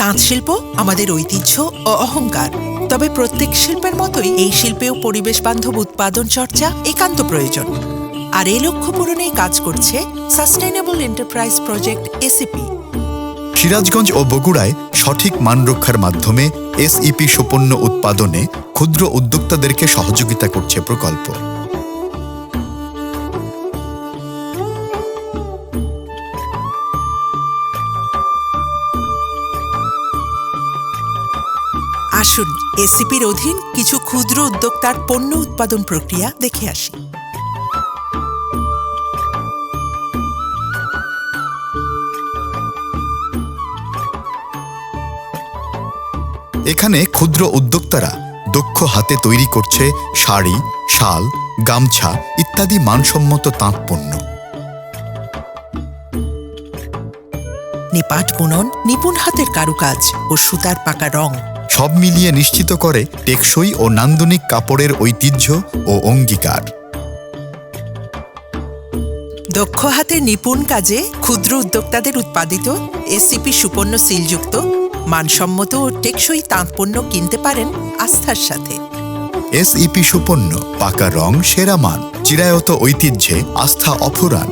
তাঁত শিল্প আমাদের ঐতিহ্য ও অহংকার। তবে প্রত্যেক শিল্পের মতোই এই শিল্পেও পরিবেশ বান্ধব উৎপাদন চর্চা একান্ত প্রয়োজন। আর এই লক্ষ্য পূরণেই কাজ করছে সাস্টেইনেবল এন্টারপ্রাইজ প্রজেক্ট এসইপি। সিরাজগঞ্জ ও বগুড়ায় সঠিক মান রক্ষার মাধ্যমে এসইপি সুপণ্য উৎপাদনে ক্ষুদ্র উদ্যোক্তাদেরকে সহযোগিতা করছে প্রকল্প। আসুন এসইপির অধীন কিছু ক্ষুদ্র উদ্যোক্তার পণ্য উৎপাদন প্রক্রিয়া দেখে আসি। এখানে ক্ষুদ্র উদ্যোক্তারা দক্ষ হাতে তৈরি করছে শাড়ি, শাল, গামছা ইত্যাদি মানসম্মত তাঁত পণ্য। নিপাট বুনন, নিপুণ হাতের কারুকাজ ও সুতার পাকা রং সব মিলিয়ে নিশ্চিত করে টেকসই ও নান্দনিক কাপড়ের ঐতিহ্য ও অঙ্গীকার। দক্ষ হাতের নিপুণ কাজে ক্ষুদ্র উদ্যোক্তাদের উৎপাদিত এসইপি সুপণ্য সিলযুক্ত মানসম্মত ও টেকসই তাঁত পণ্য কিনতে পারেন আস্থার সাথে। এসইপি সুপণ্য, পাকা রং, সেরা মান, চিরায়ত ঐতিহ্যে আস্থা অফুরান।